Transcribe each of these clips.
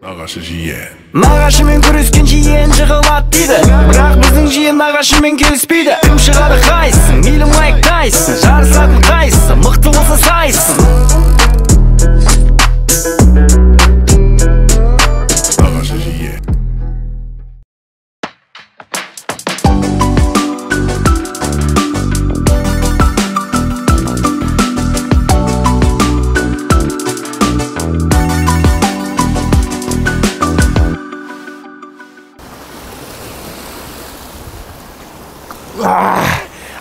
Нағашы жиен. Нағашымен күрескен жиен жығылады дейді. Бірақ біздің жиен нағашымен келіспейді. Кім шығады қайсың, мейлі Майк Тайсон. Жарысатын қайсың, мықты болса сайсың. Нағашы жиен.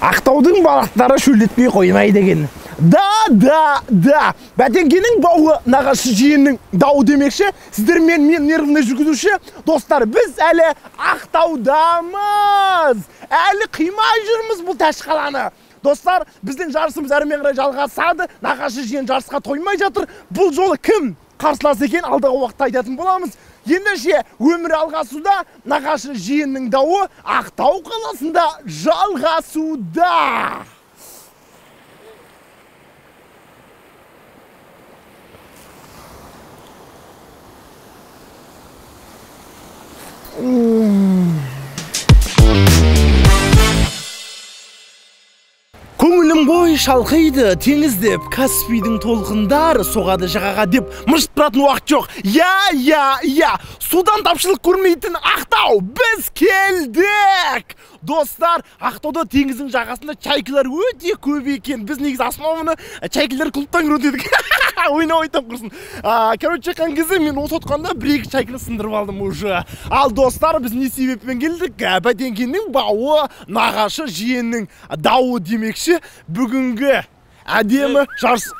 Ақтаудың балақтары шөлдетпей қоймай деген. Да. Бәтеңкенің бауы нағашы жиеннің дауы демекші. Сіздермен мен нервный жүргізуші. Достар, біз әлі Ақтаудамыз. Әлі қимай жүрміз бұл тәшқаланы. Достар, біздің жарысымыз әрмен қарай жалғасады. Нағашы жиен жарысқа тоймай жатыр. Бұл жолы кім қарсылас екен, алдағы уақытта айтатын боламыз. Ендеше өмір алғасуда, нағашы жиеннің дауы Ақтау қаласында жалғасуда. Көңілім ғой шалқиды, теңіздеп, Каспийдің толқындары соғады жағаға деп мышт тұратын уақыт жоқ. Я, судан тапшылық көрмейтін Ақтау, біз келдік! Достар, Ақтауда теңіздің жағасында чайкалар өте көп екен. Біз негізі основаны чайкалар клубтан көрдік. Ойна ойнап құрсын. Короче, қан кезде мен осы отқанда бір-екі чайканы сындырып алдым уже. Ал достар, біз не себеппен келдік? Бәтеңкенің бауы, нағашы жиеннің дауы демекші. Бүгінгі әдемі жарыс.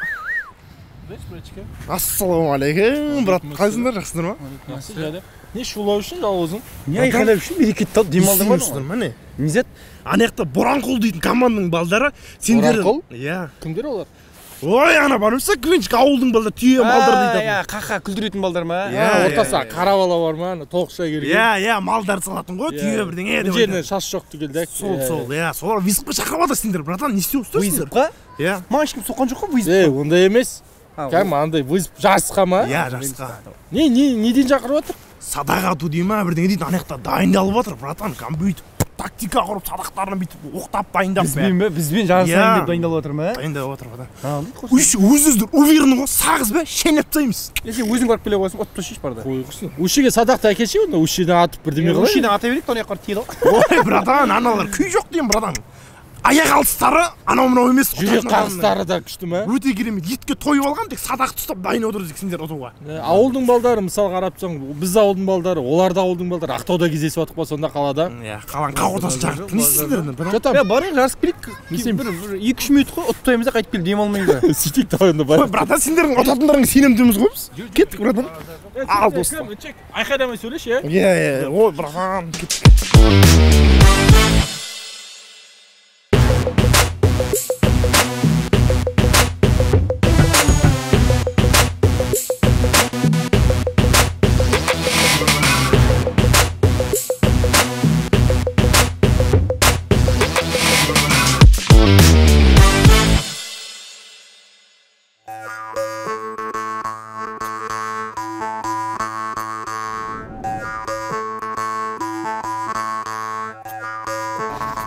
Ассалаумағалейкум, брат. Қайсыңдар, жақсыңдар ма? Не шулау үшін жалғызың? Не айқайлап үшін берекет тауып демалдың ба? Не зет? Анаяқта Боранқұл дейтін команданың балдары. Боранқұл? Иә. Кімдер олар? Ой, ана бар өсі күйіншік ауылдың балдар, түйе малдар дейді. Қақа күлдіретін балдар ма? Ортаса қара бала бар ма? Тоқша келген. Иә, малдар салатын ғой, түйе бірдеңе деп. Жерінен шаш жоқ түгелді. Сол, иә. Солар визипқа шақырып отыр сендер, братан, не істеп өстірсіңдер? Визипқа? Иә. Маған ешкім соққан жоқ қой визипқа? Ондай емес. Кәм, андай визип жарысқа ма? Иә, жарысқа. Неден шақырып отыр? Садақ ату дей ма, бірдеңе дейді, анаяқта дайындалып отыр, братан, кәм бүйтіп тактика құрып, садақтарына бүйтіп оқтап дайындап. Бізбен жарысайын деп дайындалып отыр ма? Дайындалып отыр, братан. Өзіздер уверен ғой, сағыз ба, шенеп таймыз. Сен өзің барып келе қойсын, отты шеш барда. Қой құрсын. Ушиге садақты әкелші, онда ушиден атып бірдеме қылай. Ушиден ата берейік, тоны яқар тиеді ғой. Ой, братан, аналар күй жоқ деймін, братан. Аяқ алыстары анау-мынау емес. Жүрек қағыстары да күшті ма? Өте керемет, етке тойып алған, тек садақты ұстап дайын отыр дексіңдер отуға. Ауылдың балдары, мысалы қарапсаң, біз ауылдың балдары, олар да ауылдың балдары, Ақтауда кездесіп отық ба сонда қалада? Иә, қалан қақ ортасын жарып. Не істейсіңдер? Жотам. Барың жарысып келейік. Бір 2-3 минут қой, ұттаймыз да қайтып келіп демалмайын ба? Сөйтейік тағында бар. Ой, братан, сендердің ұтатындарың сенімдіміз ғой біз. Кеттік, братан. Ал, достар. Айқайламай сөйлеш, иә? Иә, ой, братан, кеттік.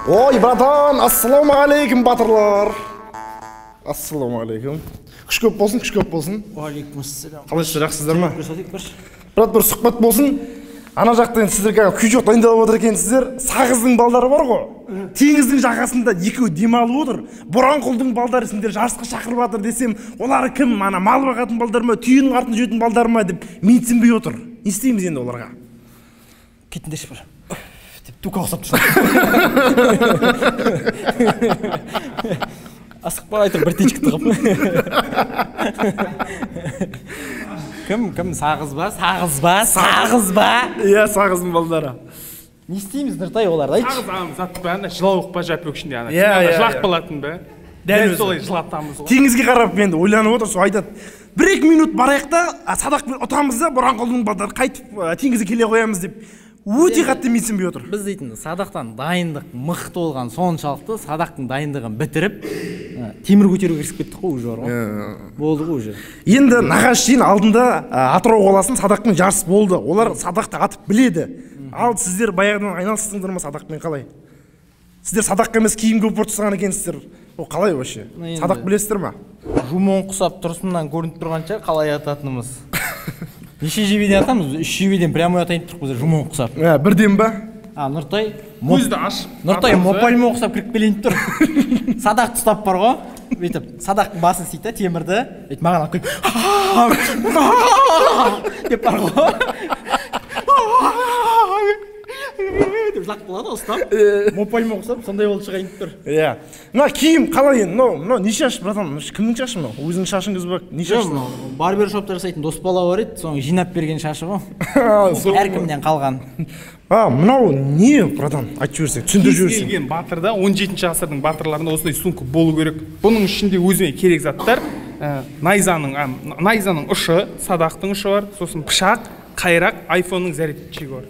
Ой, братан, ассалаумағалейкум, батырлар. Ассалаумағалейкум. Күш көп болсын, күш көп болсын. Уағалейкумассалам. Қалайсыздар, жақсыздар ма? Брат, бір сұхбат болсын. Ана жақтан сіздерге күй жоқ дайындалып отыр екенсіздер. Сағыздың балдары бар ғой. Теңіздің жағасында екеуі демалып отыр. Боранқұлдың балдары сендер жарысқа шақырып жатыр десем, олар кім? Ана мал бағатын балдар ма, түйенің артын жейтін балдар ма деп мен түсінбей отыр. Не істейміз енді оларға? Кетіңдерші бір. Тука ұқсап тұрсын. Асықпа айтыр бір течікті қып. Кім? Сағыз ба? Иә, сағыздың балдары. Не істейміз Нұртай оларды айтшы? Сағыз зат ба, жылауық ба, жәпек ішінде ана. Жылақ болатын ба? Дәл солай жылатамыз ғой. Теңізге қарап енді ойланып отыр, сол айтады. 1-2 минут барайық та, садақпен ұтамыз да, Боранқұлдың балдары қайтып теңізге келе қоямыз деп. өте қатты менсінбей отыр. Біз дейтін садақтан дайындық мықты болған соншалықты садақтың дайындығын бітіріп темір көтеруге кірісіп кеттік қой уже бар ғой. Болды ғой уже. Енді Нағашы жиын алдында Атырау қаласының садақпен жарыс болды. Олар садақты атып біледі. Ал сіздер баяғыдан айналыстыңдар ма садақпен қалай? Сіздер садаққа емес киім көп ұртысқан екенсіздер. О қалай вообще? Садақ білесіздер ма? Жумон құсап тұрысынан көрініп тұрғанша қалай ататынымыз. Неше жебеден атамыз? 3 жебеден прямой атайын тұрық біз жумон құсап. Бірден ба? Нұртай Көзді ашып. Нұртай мопальмен құсап кіріп келейін тұр. Садақ тұстап бар ғой. Бүйтіп садақтың басын сейті темірді. Бүйтіп маған алып келіп деп бар ғой. Деп жылақ болады ұстап. Мопальмен құсап сондай болып шығайын тұр. Иә. Мына киім қалай енді? Мынау не шаш, братан? Кімнің шашы мынау? Өзіңнің шашыңыз ба? Не шаш? Барбершопта жасайтын дос бала бар еді, соны жинап берген шашы ғой. Әркімнен қалған. Мынау не, братан? Айтып жіберсең, түсіндіріп жіберсең. Келген батырда 17 ғасырдың батырларында осындай сумка болу керек. Бұның ішінде өзіне керек заттар найзаның ұшы, садақтың ұшы бар, сосын пышақ, қайрақ, айфонның зарядчигі бар.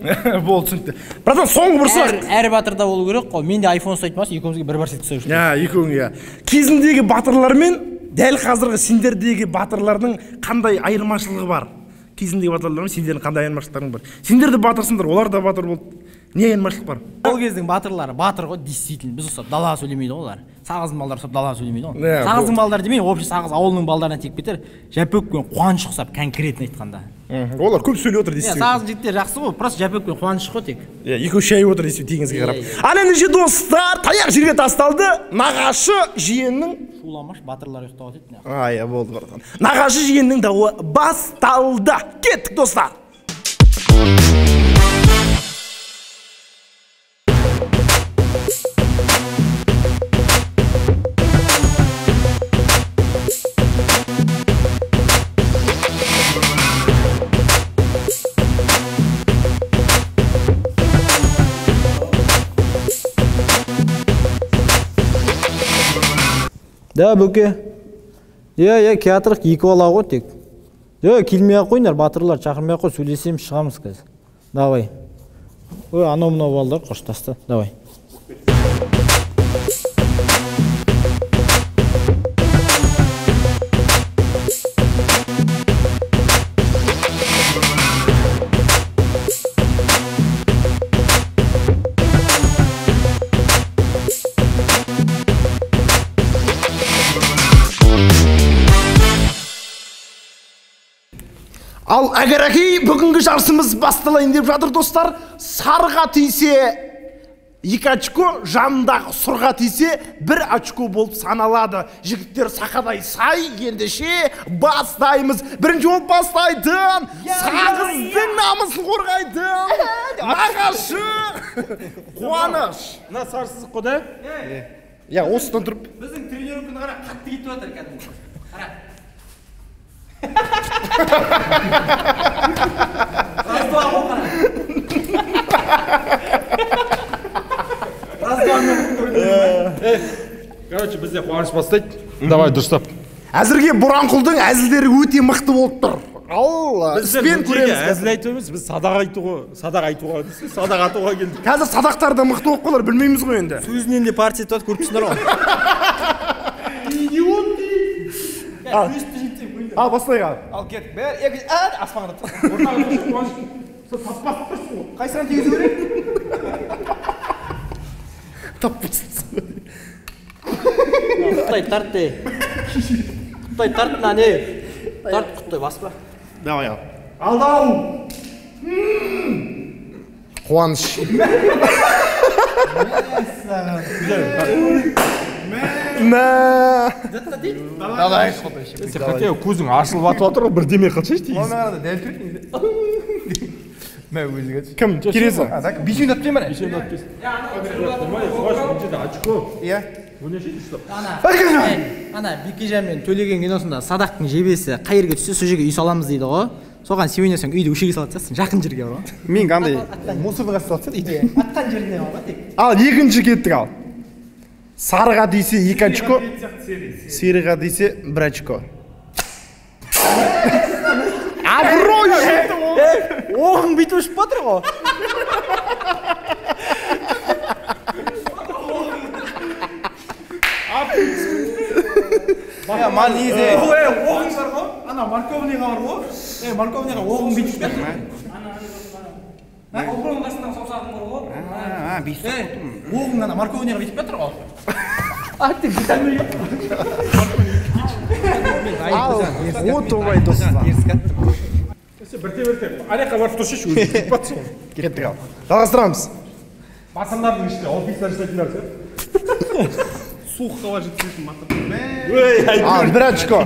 Болды, түсінікті. Братан, соңғы бір сұрақ. Әр батырда болу керек қой. Менде айфон ұстайтын болса, екеумізге бір-бір сет ұстау үшін. Екеуіңе. Кезіндегі батырлар мен дәл қазіргі сендердегі батырлардың қандай айырмашылығы бар? Кезіндегі батырлар мен сендердің қандай айырмашылықтарың бар? Сендер де батырсыңдар, олар да батыр болды. Не айырмашылық бар? Ол кездің батырлары батыр ғой, действительно. Біз ұстап дала сөйлемейді ғой олар. Сағыздың балдары ұстап дала сөйлемейді ғой. Сағыздың балдары демей, общий Сағыз ауылының балдарына тек кетер. Жәпөк пен Қуаныш ұқсап конкретно айтқанда. Олар көп сөйлеп отыр дейсіз. Сағыздың жігіттері жақсы ғой, просто Жәпөк пен Қуаныш қой тек. Екеуі шайып отыр дейсіз теңізге қарап. Ал ендеше достар, таяқ жерге тасталды. Нағашы жиеннің шуламаш батырлар ұйықтап отыр. Болды братан. Нағашы жиеннің дауы басталды. Кеттік достар. Да, бөке. Театрық 2 бала ғой тек. Келмей-ақ қойыңдар, батырлар шақырмай-ақ қой, сөйлесем шығамыз қазір. Давай. Анау-мынау балдар қоштасты. Давай. Ал әгерәкей бүгінгі жарысымыз басталайын деп жатыр достар. Сарға тисе 2 очко, жанындағы сұрға тисе 1 очко болып саналады. Жігіттер сақадай сай, ендеше бастаймыз. Бірінші болып бастайтын Сағыздың намысын қорғайтын Нағашы Қуаныш. Мына сарсыздық қой да? Осыдан тұрып. Біздің тренировканы қара қатты кетіп жатыр кәдімгі. Қара. Короче, бізде Қуаныш бастайды. Давай, дұрыстап. Әзірге Бұранқұлдың әзілдері өте мықты болып тұр. Ал, іспен көреміз. Әзіл айтуымыз, біз садақ айтуға келдік. Қазір садақтар да мықты болып қалар, білмейміз ғой енді. Сөзінен де партия етіп көріп тұрсыңдар ғой. Ал, бастайық ал. Ал кет, бәр, аспанға тұр. Ортаға тұршы, Қуаныш. Таппасып тұрсың ғой. Қайсыран тегізі көрек? Таппасып. Құттай тарт де. Құттай тарт на не? Тарт құттай баспа. Давай ал. Алдау! Қуаныш. Давай, хотя көзің ашылып атып отыр ғой, бірдеме қылшайшы дейсіз. Оны ғана дәл түрет негізі. Мә өзіге түс. Кім? Келесі. Так, 5 минут деймін. 5 минут дейсіз. Иә. Ана Бекежан мен Төлеген киносында садақтың жебесі қайырға түссе сол жерге үй саламыз дейді ғой. Соған сүйенесің үйді өшеге салатсың, жақын жерге бар ғой. Мен қандай мусорға салатса дейді. Атқан жеріне бар тек. Ал, екінші кеттік ал. Сарыға дейсе 2 очко, сирыға дейсе 1 очко. Абырой! оғың бүйтіп ұшып батыр ғой. Мал изе. Оғың бар ғой, ана морковныйға бар ғой. Морковныйға оғың бүйтіп кетті. Оғының қасындағы саусағың бар ғой. Оғың ана морковныйға бүйтіп кетір ғой. Вот оңай достар. Бірте-бірте аяққа барып тұрсайшы өзі кетіп батсың ғой. Кеттік ал. Жалғастырамыз. Батырлардың ішінде офицер істейтіндер сияқты. Суық хава жеткізетін батыр. Ал, бір очко.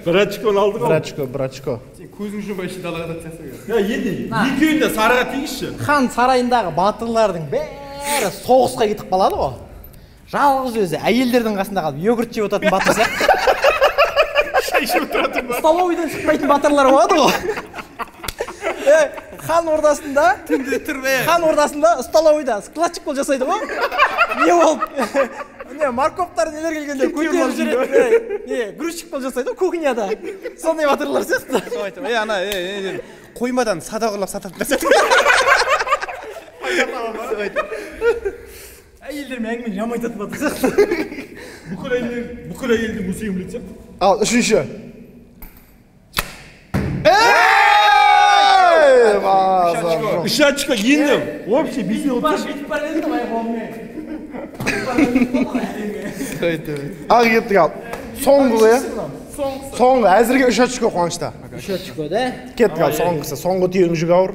Бір очконы алдық Бір очко, бір очко. Сен көзің үшін байшы далаға да тиясың. Енді екеуін де сарыға тегізші. Хан сарайындағы батырлардың бәрі соғысқа кетіп қалады ғой. Жалғыз өзі әйелдердің қасында қалып йогурт жеп отыратын батыр сияқты. Шай ішіп отыратын ба? Столовыйдан шықпайтын батырлар болады ғой. Хан ордасында столовыйда складчик бол жасайды ғой. Не болып? Морковтар нелер келгенде көтеріп жүреді. Грузчик бол жасайды ғой кухняда. Сондай батырлар сияқты. Ана қоймадан садағырлап сататын нәрсе. Әйелдермен әңгіме жамайтатын батыр сияқты. Бүкіл әйелдің өсегін білетін сияқты. Ал, үшінші. Үш очко енді. Вообще бесе отыршы. Бүйтіп бар едім ғой қолмен. Ал, кеттік ал. Соңғы, соңғы, әзірге үш очко қуанышта. Үш очко да? Кеттік ал, соңғысы. Соңғы түйің жүк ауыр.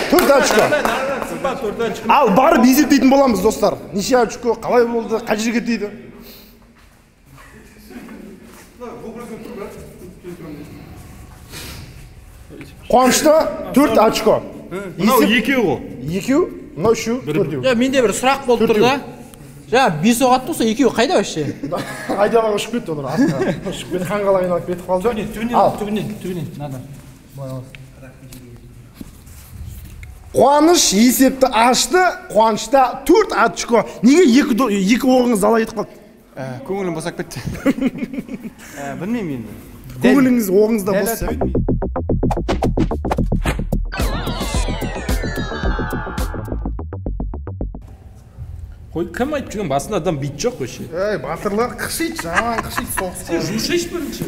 Төрт очко. Ал, барып есептейтін боламыз, достар. Неше очко, қалай болды, қай жерге тиді? Қуанышта төрт очко. Мынау екеу ғой. Екеу, мынау үшеу, төртеу. Менде бір сұрақ болып тұр да. Бес оғатты болса екеуі қайда вообще? Айдалаға ұшып кетті олар артқа. Ұшып кетті, қанғала айналып кетіп қалды. Түбінен, надо. Қуаныш есепті ашты, Қуанышта төрт очко. Неге екі орыңыз ала кетіп қалды? Көңілім босап кетті. Білмеймін енді. Көңіліңіз орыңызда бос. Қой, кім айтып жүрген басында адам бит жоқ вообще. Батырлар қышиды, жаман қышиды соғысқа. Жұмсайшы бірінші.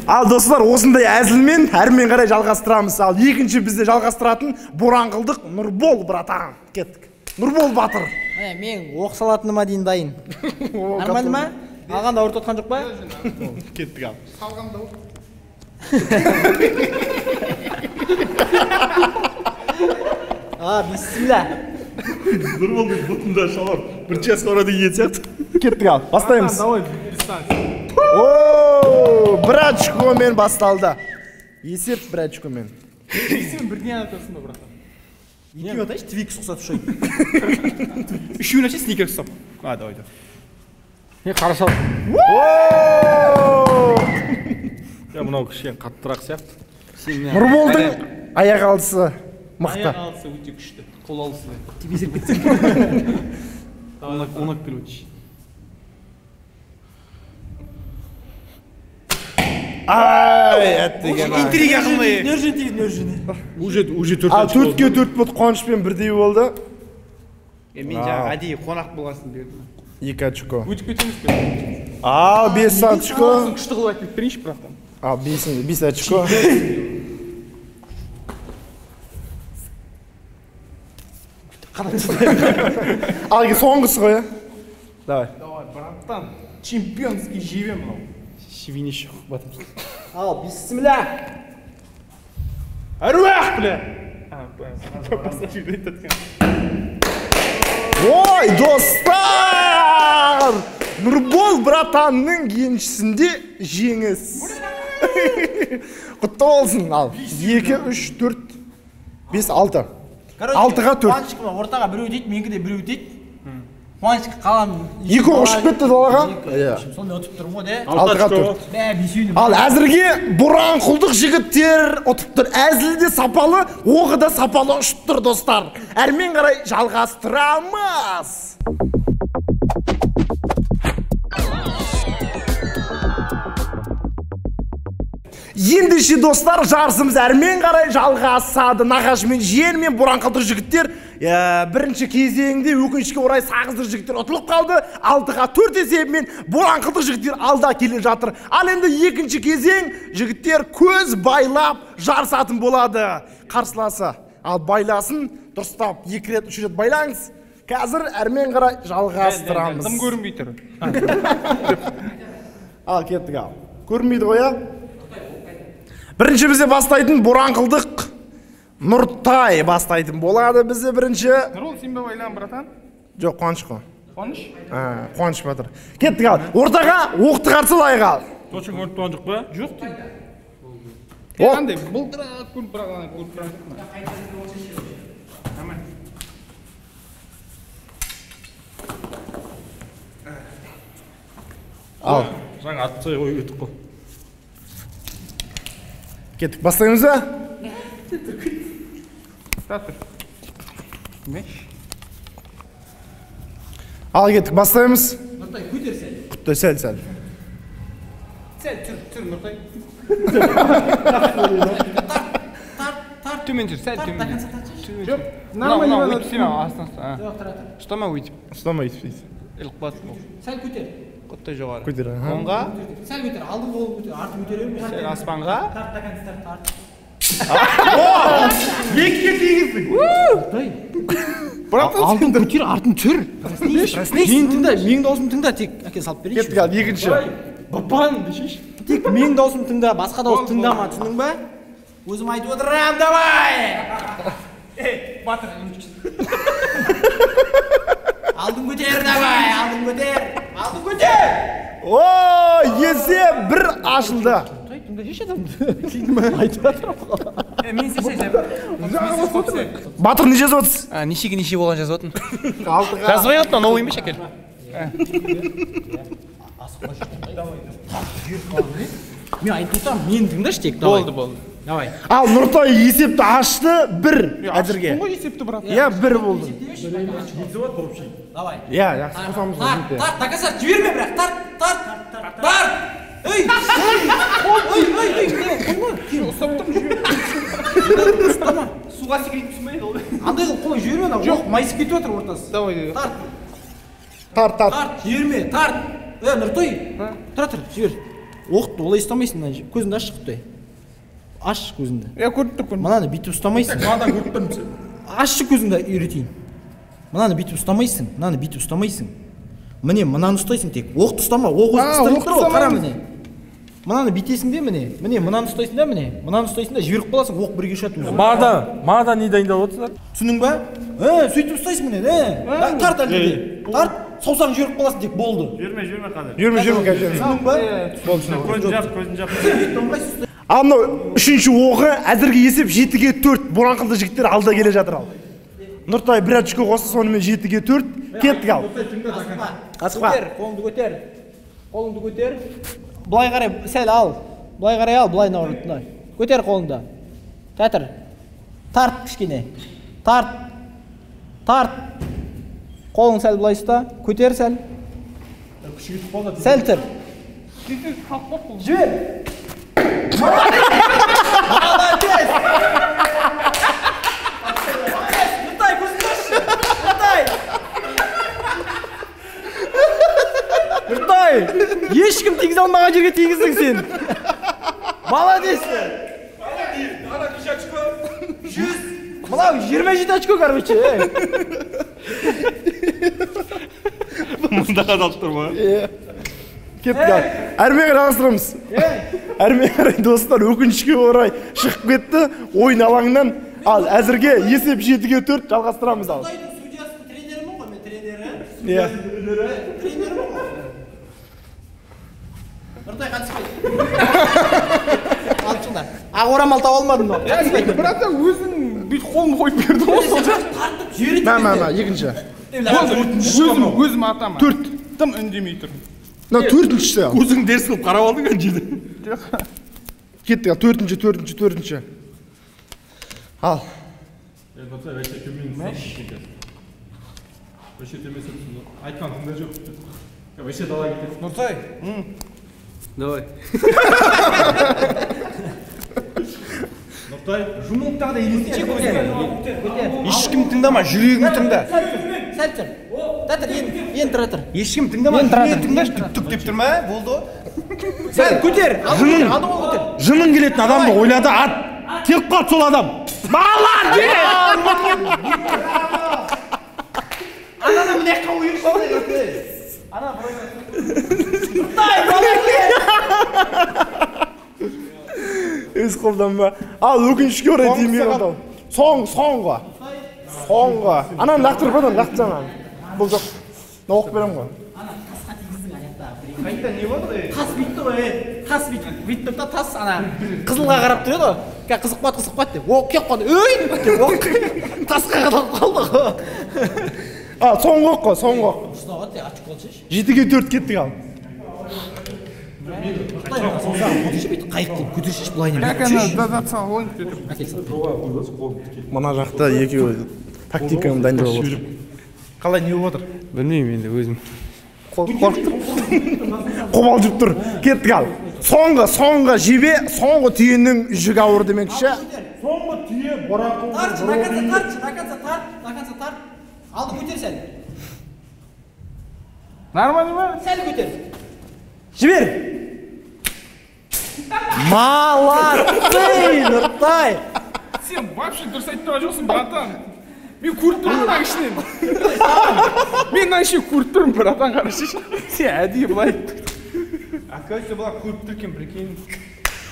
Ал достар, осындай әзілмен әрмен қарай жалғастырамыз. Ал екінші бізде жалғастыратын Боранқылдық Нұрбол братан. Кеттік. Нұрбол батыр. Мен оқ салатыныма дейін дайын. Нормально ма? Алғанда ауырт отқан жоқ па? Кеттік ал. Салғанда бисмилля. Нұрболдың бұтында шалап бір часқа орады ет сияқты. Кеттік ал, бастаймыз. Бір очкомен басталды. Есеп бір очкомен. сен бірден атасың ба братан? Екеу атайшы, твикс ұқсап ұшайды. Үшеуін әше сникерс ұстап. Давай. Қарасал. Мынау кішкене қаттырақ сияқты. Нұрболдың аяқ алысы мықты. Аяқ алысы өте күшті. Қол алысы. Тибесіп кетсең. Онак келіп өтші. Интрига қылмай. Нөржін тейін, нөржін. Уже төрт Ал төртке төрт бұд Қуанышпен бірдей болды. Мен жаңа әдейі қонақ болғасын бердім. Екі очко. Өтіп кетеміз бе? Ал, бес очко. Күшті қылып айтып берейінші братан. Ал, бес очко. Ал, соңғысы ғой, Давай. Давай, братан. Чемпионский жевем мынау. Шевинеші батыр. Ал, бисмилля. Әруақ, бля! Ой, достар! Нұрбол братанның еншісінде жеңіс. Құтты болсын. Ал, 2, 3, 4, 5, 6. 6-ға 4. Қуанышқа ортаға біреу дейді, менікі де біреу дейді. Қуанышқа қалам. 2 ұшып кетті далаға. Сонда ұтып тұрмын ғой, де? 6-ға 4. Ал, әзірге Боранқылдық жігіттер ұтып тұр. Әзілі де сапалы, оғы да сапалы ұшып тұр, достар. Әрмен қарай жалғастырамыз. Ендеше достар, жарысымыз әрмен қарай жалғасады. Нағаш мен жиен мен Боранқылдық жігіттер бірінші кезеңде өкінішке орай Сағыздық жігіттер ұтылып қалды. 6-ға 4 есебімен Боранқылдық жігіттер алда келе жатыр. Ал енді екінші кезең жігіттер көз байлап жарысатын болады. Қарсыласы ал байласын, дұрыстап 2 рет 3 рет байлаңыз. Қазір әрмен қарай жалғастырамыз. Дым көрінбей тұр. Ал кеттік ал. Көрінбейді ғой, бірінші бізде бастайтын Боранқылдық Нұртай бастайтын болады бізде бірінші. Нұрол, сен бе байлан, братан? Жоқ, Қуаныш қой. Қуаныш? Қуаныш батыр. Кеттік ал. Ортаға оқты қарсылайық ал. Точың көріп туған жоқ па? Жоқ дейді. Қандай, бұлдырақ көріп тұрған. Ал. Жаңа атты ой өтіп қой. Кеттік, бастаймыз ба? Ал кеттік, бастаймыз. Нұртай, көтер сәл. Құттай сәл. Сәл, түр, Нұртай. Тарт, төмен жүр, сәл төмен. Жоқ, нормально өйтіп сен астан. Ұстама өйтіп. Ұстама өйтіп дейді. Илық бат. Сәл көтер. Құттай жоғары. Көтер. Оңға. Сәл көтер. Алдын қолын көтер. Артын көтере берме. Сәл аспанға. Тарт. Екіге тегіздің. Алдын көтер, артын түр. Мен тыңда, менің даусымды тыңда, тек әке салып берейінші. Кеттік ал, екінші. Бапан дешеш. Тек менің даусымды тыңда, басқа дауыс тыңдама, түсінің ба? Өзім айтып отырам, давай! Батыр. Алдын көтер, давай, алдын көтер! Алдын көтер! О, есе бір ашылды. Тыңда, еш адамды. Айтып отырам. Мен сешем. Батыр не жазып отырсыз? Нешеге неше болған жазып отырмын. Жазбай отырмын, новый ма шекел? Мен айтып отырам, мені тыңдашы тек, давай. Болды. Давай. Ал Нұртай есепті ашты, бір әзірге. Аштың ғой есепті, брат. Иә, бір болды. Давай. Иә, жақсы қосамыз. Тарт, такасар, жіберме бірақ, тарт. Ой! Ұстама. Суға секіретіпсің бе еді? Андай қылып қолын жіберме, жоқ, майысып кетіп отыр ортасы. Давай. Тарт. Жіберме, тарт. Нұртай, тұр, жібер. Оқты олай ұстамайсың, көзіңді аш шықтай. Аш көзіңді. Көріп тұр. Мынаны бүйтіп ұстамайсың. Мадан көріп тұрмын. Ашшы көзіңді үйретейін. Мынаны бүйтіп ұстамайсың. Міне, мынаны ұстайсың тек. Оқты ұстама, оқ өзі ұстырып тұр ғой, қара міне. Мынаны бүйтесің де міне, мынаны ұстайсың да міне. Мынаны ұстайсың да жіберіп қаласың, оқ бірге ұшады. Мада не дайындап отырсыздар? Түсінің ба? Сөйтіп ұстайсың міне, тарт әлде. Тарт, саусағын жіберіп қаласың тек, болды. Жүрме қазір. Жүрме қазір. Түсінің ба? Көзін жап. Ал мынау үшінші оғы әзірге есеп 7-ге 4. Боранқылдық жігіттер алда келе жатыр ал. Нұртай бір очко қосты, сонымен 7-ге 4. Кеттік ал. Қасықпа. Қолыңды көтер. Былай қарай, сәл ал. Былай қарай ал, былай наурытына. Көтер қолыңды. Тәтір. Тарт кішкене. Тарт. Қолың сәл былай ұста. Көтер сәл. Сәл тұр. Жібер. Молодец! Нұртай, көзіңді ашшы! Нұртай! Ешкім тигізе алмаған жерге тигіздің сен! Молодец! Мынау 27 очко, короче. Мұнда қадалып тұр ма? Кеттік ал. Әрмен жалғастырамыз. Әрмен қарай достар, өкінішке орай шығып кетті ойын алаңынан. Ал әзірге есеп 7-ге 4 жалғастырамыз ал. Судьясының тренерімін ғой, мен тренері. Иә. Тренерімін ғой. Нұртай, қатыспайды. Алып ақ орамал таба алмадым ба? Бірақ та өзің бүйтіп қолын қойып берді ғой. Тартып жібереді. Екінші. Өзім атама. 4. Тым үндемей тұр. Мына 4-шісі ал. Көзің дерс қылып қарап алдың ана жерде. Кеттік ал, 4-ші. Ал. Айтқан тыңда жоқ. Вообще дала кетеді. Нұртай. Давай. жұмылып тағы да елестейші көзіңе. Ешкім тыңдама, жүрегің тыңда. Сәл тұр. Да тұр, енді тұра тұр. Ешкім тыңдама, жүрегің тыңдашы, түк деп тұрма, болды. Сәл көтер, алды ол көтер. Жының келетін адамды ойлады, ат. Келіп қалды сол адам. Балалар де! Ананы міне қауып Өз қолданма. Ал өкінішке орай демей қалды. Соңғы. Ананы лақтырып қойдан, лақтырсаң. Бұл жоқ. Оқып берем ғой. Қайта не болды? Тас битті ғой, тас битті да тас ана қызылға қарап тұреді ғой. Қызық қуат деп. Оқ кеп қалды. Өй! деп оқ тасқа қадалып қалды ғой. Соңғы оқ қой, соңғы оқ. Ұстауға те ашық қолшы. 7-ге 4 кеттік ал. Көтерші бұлай не Мына жақта екеуі тактиканы дайындап отыр. Қалай не болып отыр? Білмеймін енді өзім. Қобалжып тұр. Кеттік ал. Соңғы жебе, соңғы түйенің жүгі ауыр демекші. Соңғы түйе борақыл. Наканца тарт. Алды көтер сәл. Нормально ма? Сәл көтер. Жібер! Молодцы, Нұртай! Сен вообще дұрыс айтып тұрған жоқсың, братан. Мен көріп тұрмын мына ішінен. Мен мына ішінен көріп тұрмын, братан, қарашы. Сен әдейі былай айттың. Оказывается, бұлар көріп тұр екен, прикинь.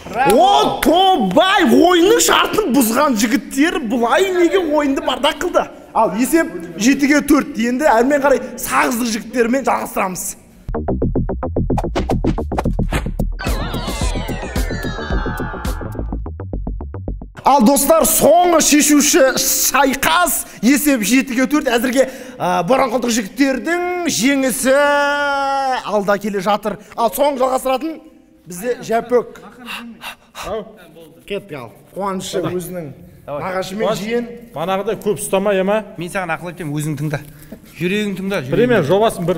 О, тобай, ойынның шартын бұзған жігіттер бұлай неге ойынды бардақ қылды. Ал есеп 7-ге 4 енді әрмен қарай сағыздық жігіттермен жалғастырамыз. Ал достар, соңғы шешуші шайқас есеп 7-ге 4 әзірге боранқұлдық жігіттердің жеңісі алда келе жатыр. Ал соңғы жалғастыратын бізде Жәпөк. Кеттік ал. Қуанышы өзінің нағашы мен жиен. Манағыдай көп ұстамай ема. Мен саған ақыл айтпаймын, өзің тыңда. Жүрегің тыңда. Біремен жобасын бір.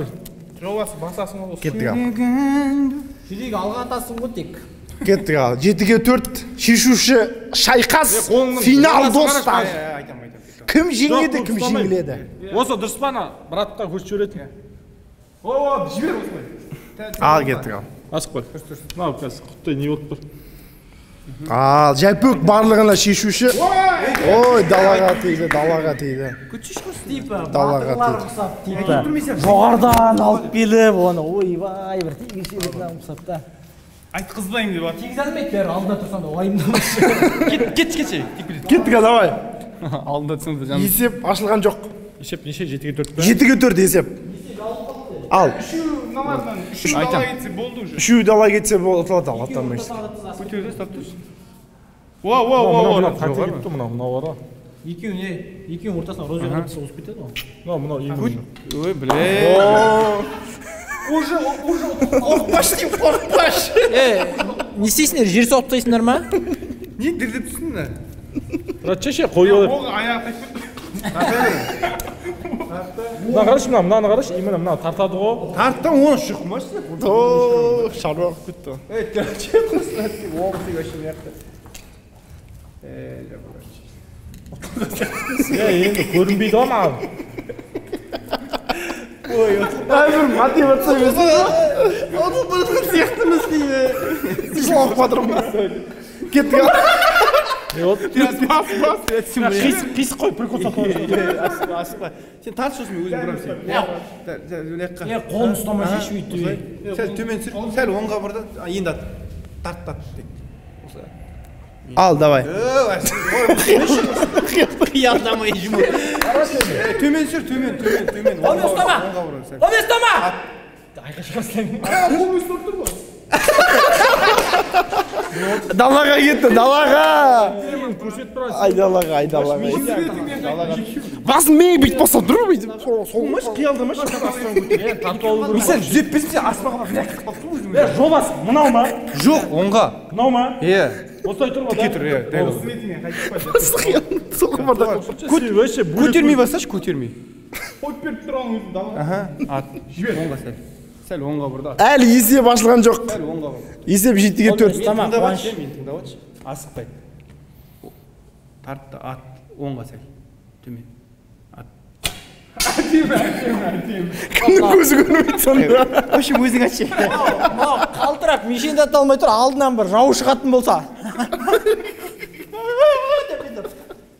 Жобасы басасың ол. Кеттік ал. Жүрегі алға атасың ғой тек. Кеттік ал. 7-ге 4 шешуші шайқас финал достар. Кім жеңеді, кім жеңіледі? Осы дұрыс па ана братқа көрсетіп жіберетін. О, жібер осылай. Ал кеттік ал. Асық қой. Мынау қазір құттай не болып тұр. Ал Жәпөк барлығына шешуші. Ой, далаға тейді. Далаға тейді. Жоғардан алып келіп, оны ойбай бір тегіншелетін алып та. Айтқызбаймын деп бар. Тегіз әлмейді бәрі алдында тұрсан да уайымдамашы. Кетші. Кеттік ал, давай. Алдында тұрсың да жаным. Есеп ашылған жоқ. Есеп неше 7-ге 4 па? 7-ге 4 есеп. Ал. Үшеу дала кетсе болды уже. Үшеу дала кетсе болды, аттанмайсыз. Көтерді, ұстап тұрсын. Уа. Қате кетті мынау бар ғой. Екеуің ортасына роза қатысы озып кетеді ғой. Мынау ең. Ой, блин. Уже қорықпаш деймін, қорықпаш. Не істейсіңдер, жер соғып тастайсыңдар ма? Не дірдіп тұрсың да? Брат, шеше қой олар. Оғы аяқ тайып Мына қараш, мынаны қараш, именно мына тартады ғой. Тарттан оны шықмашы. Шаруа қып кетті. Че құрсын әтті, оғысы өшін яқты. Енді көрінбейді ғой маған. Бір мотивация берсін. Оны бірдің сияқтымыз дейі. Жылауып қадырмын. Кеттік ал. Қисық қой, прикол сатып Асықпа. Сен тарт сосын өзің бұрам сен. Қолын ұстамай шешу үйті. Сәл төмен сүр, сәл оңға бұрда, енді тарт. Ал, давай. Қиялдамай жұмыр. Төмен сүр, төмен. Қолын ұстама! Қолын ұстама! Айқа шығасың. Далаға кетті, далаға. Ай, далаға. Басын мені бүйтіп басып тұр ма бүйтіп? Солмаш, қиялдамаш. Сен жүзеппесін сен аспағына фляк қалыптың өзің. Жобасы, мынау ма? Жоқ, оңға. Мынау ма? Осылай тұр ғой. Кетір, Соғы барда. Көтермей басашы, көтермей. Қойып беріп тұрған өзің далаға. Жібер, оңға сәл. Сәл оңға бұрда. Әлі есеп ашылған жоқ. Сәл оңға бұрда. Есеп 7-ге 4. Тыңдаватшы. Асықпай. тарт да ат оңға сәл төмен Кімнің көзі көрмейді сонда? Вообще өзің айтшы. Қалтырап мешенді ата алмай тұр, алдынан бір жау шығатын болса.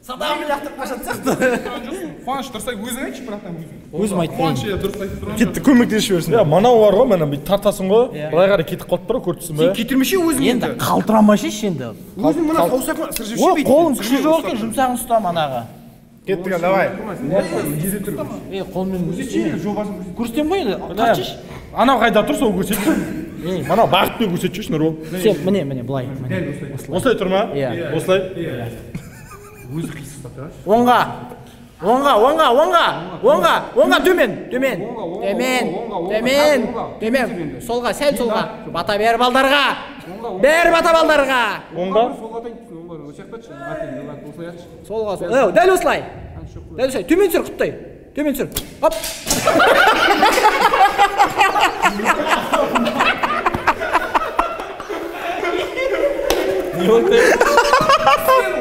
Садағын лақтырып қашатын сияқты. Қуаныш дұрыс айтып өзің айтшы бірақтан Өзім айтпаймын. Қуаныш дұрыс айтып тұрған Кетті көмектесіп жіберсін. Манау бар ғой, міне бүйтіп тартасың ғой. Былай қарай кетіп қалып тұр, көрдіңсің бе? кетірмеші өзің Енді қалтырамайшы енді. өзің мына саусақпен сыр жеп О, қолың күші жоқ екен, жұмсағын ұста манаға. Кеттік, давай. Қолмен көрсетем ғой енді, тартшы. Анау қайда тұр, сол көрсетші. Манау бағытпен көрсетші, Нұрбол. Сен міне былай. Осылай тұр ма? Иә. Осылай. өзі қисықтап тұраш Оңға, төмен. Солға, сәл солға. Бата бер балдарға. Оңға. солға таңдысың оңға осы жақтачы осылай атшы Солға. Дәл осылай. Төмен сүр, құттай. Төмен сүр. Хоп. Не болды?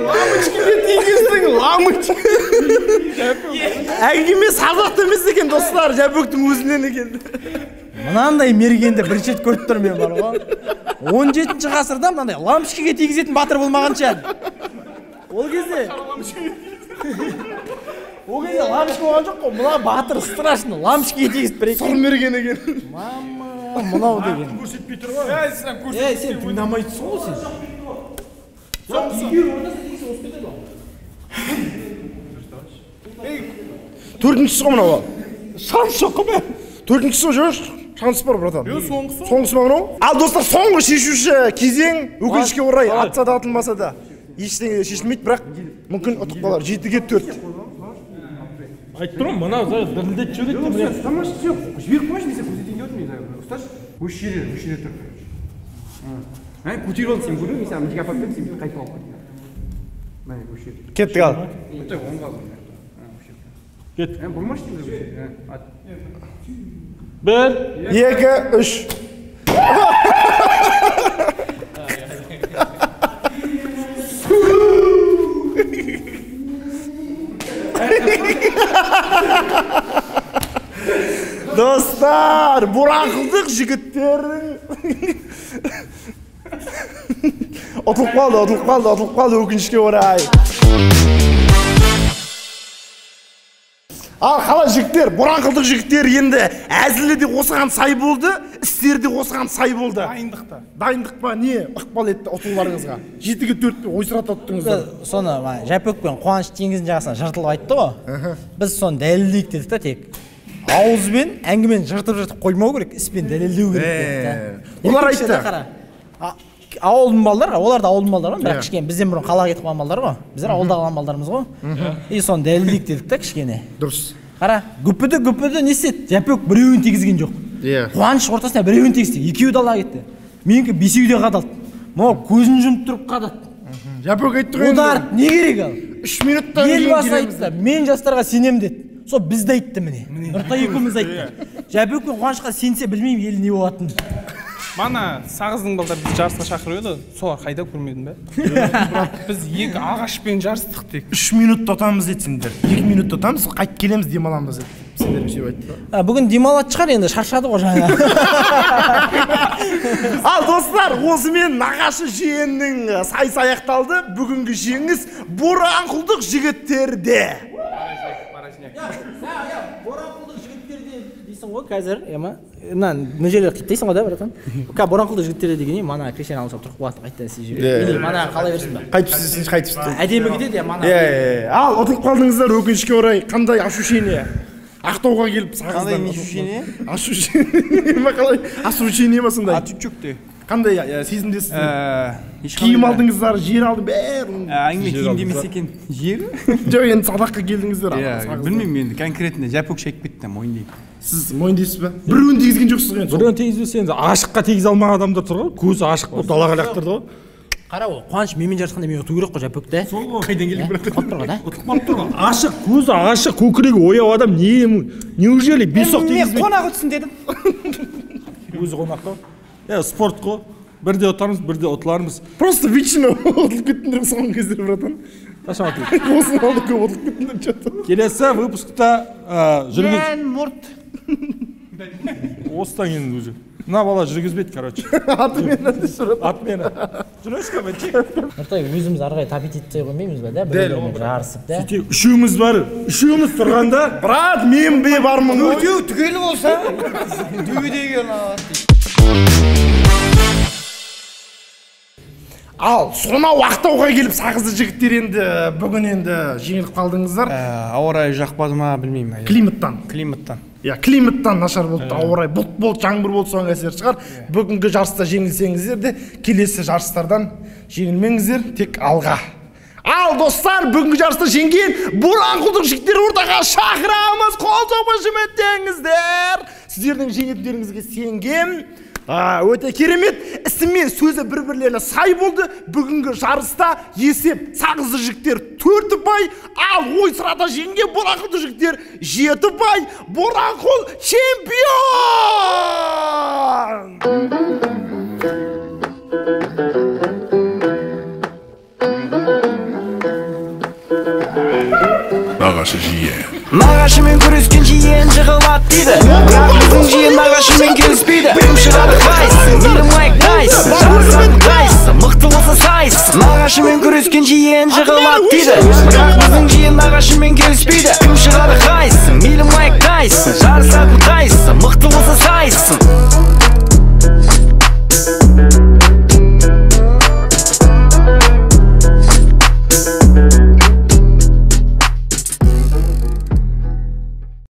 Ламычкеге тигіздің, ламыч. Әңгіме сабақты емес екен, достар, Жәпөктің өзінен екен. Мынандай мергенді бірінші рет көріп тұр мен бар ғой. 17-ші ғасырда мынандай лампочкаға тигізетін батыр болмағанша. Ол кезде лампочка болған жоқ қой. Мына батыр страшно лампочкаға тигізіп бір екен. Сұр мерген екен. Мама, мынау деген. Көрсетпей тұр ғой. Сен тыңдамайсың ғой сен. Төртіншісі ғой мынау. Шанс жоқ қой. Төртіншісі жоқ. Шанс бар, братан. Соңғысы ма мынау? Ал достар, соңғы шешуші кезең өкінішке орай атса да атылмаса да ештеңе шешілмейді, бірақ мүмкін ұтып қалар. 7-ге 4. Айтып тұрмын, мынау дірілдетіп жібереді. тамаша жоқ жіберіп қойшы десе көрсетейін деп отырмын мен ұсташы осы жерде тұр көтеріп алдың сен көрдің мен саған мектепке апарып бердім сен қайтып алып кеттің міне осы жерде Кеттік ал. оңға Кет. бұрмашы Бір. 2, 3. Достар, бұраңқылдық жігіттердің ұтылып қалды өкінішке орай. Ал қалай жігіттер, бұраңқылдық жігіттер енді әзілі де осыған сай болды, істері де осыған сай болды. Дайындық па, не ықпал етті ұтылуларыңызға? 7-ге 4 ойсырата ұттыңыздар. Соны Жәпөк пен Қуаныш теңіздің жағасына жыртылып айтты ғой. Біз соны дәлелдейік дедік та тек. Ауызбен әңгімені жыртып қоймау керек, іспен дәлелдеу керек. Олар айтты. Ауылдың балдары, олар да ауылдың балдары, бірақ кішкене бізден бұрын қалаға кетіп қалған балдар ғой. Біздер ауылда қалған балдарымыз ғой. И соны дәлелдейік дедік та кішкене. Дұрыс. Қара, гүпіді не істеді? Жәпөк біреуін тигізген жоқ. Қуаныш ортасына біреуін тигізді, екеуі дала кетті. Менікі бесеуде қадалды. Мынау көзін жұмып тұрып қадады. Жәпөк айтты ғой. Одар не керек ал? 3 минуттан кейін Елбасы айтты, мен жастарға сенем деді. Сол бізді айтты міне. Нұртай екеуміз айтты. Жәпөк пен Қуанышқа сенсе білмеймін ел не болатынын. Мана сағыздың балдар біз жарысқа шақырып еді, солар қайда көрмедің бе? Біз екі ағашпен жарыстық тек. 3 минутта атамыз етсіңдер. 2 минутта атамыз, қайтып келеміз, демаламыз еді. Сендер сөйтіп айтты. Бүгін демалатын шығар енді, шаршады ғой жаңа. Ал достар, осымен нағашы жиеннің сайысы аяқталды. Бүгінгі жеңіс Боранқұлдық жігіттерде. Боранқұлдық жігіттерде дейсің ғой қазір, мына жерде қиттайсың ғой да, братан? Боранқұлдық жігіттерде деген мана Кришан алып тұрып қуаты қайттан сіз жүреді. Мана қалай берсін ба? Қайтып Әдемі кетеді, мана. Ал, ұтылып қалдыңыздар, өкінішке орай, қандай ощущение? Ақтауға келіп сағыздан. Қандай не ощущение? Ощущение ма қалай? Ощущение ма сондай? Түйчөкте. Қандай сезімдесіз? Киім алдыңыздар, жер алды бәрін. Әңгіме киім демес екен. Жер? Жоқ, енді садаққа келдіңіздер. Білмеймін енді, конкретно Жәпөк шайып кетті, мойындайын. Сіз мойындайсыз ба? Біреуін тигізген жоқсыз ғой енді. Біреуін тигізбесе енді ашыққа тигізе алмаған адамдар тұр ғой. Көзі ашық болып далаға лақтырды ғой. Қара ғой, Қуаныш менімен жарысқанда мен ұту керек қой Жәпөкті. Сол ғой. Қайдан келді бірақ. Ұтып тұр ғой да? Ұтып қалып тұр ғой. Ашық, көзі ашық, көкірегі ояу адам неужели бесоқ тигізбейді? Мен қонақ ұтсын дедім. Өзі қонақ қой. Спорт қой. Бірде ұтамыз, бірде ұтылармыз. Просто вечно ұтылып кеттіңдер соңғы кездер, братан. қашан отыр Осының алды көп отырып кеттіңдер что-то. келесі выпускта жүргіз мұрт. осыдан кейін уже мына бала жүргізбейді короче Атымен түсіріп. атмені жүресің бе Нұртай, өзіміз ары қарай тапет етпей қоймаймыз ба, да? Біреулермен жарысып, да? үшеуміз бар үшеуміз тұрғанда Брат, мен бе бармын ғой. Төртеу түгел болса, дөбедегі Ал, сонау ақтауға келіп сағызды жігіттер енді бүгін енді жеңіліп қалдыңыздар. Ауа райы жақпады ма білмеймін. Климаттан. Иә, климаттан нашар болды, ауа райы бұлт болды, жаңбыр болды, соның әсері шығар. Бүгінгі жарыста жеңілсеңіздер де, келесі жарыстардан жеңілмеңіздер, тек алға. Ал достар, бүгінгі жарыста жеңген Боранқұлдық жігіттер ортаға шақырамыз, қол қошеметтеңіздер. Сіздердің жеңеттеріңізге сенген өте керемет ісімен сөзі бір-бірлеріне сай болды. Бүгінгі жарыста есеп сағызды жігіттер 4 ұпай, ал ойсырата жеңген Боранқұлдық жігіттер 7 ұпай. Боранқұл чемпион! Нағашы жиен. Нағашымен күрескен жиен жығылады дейді.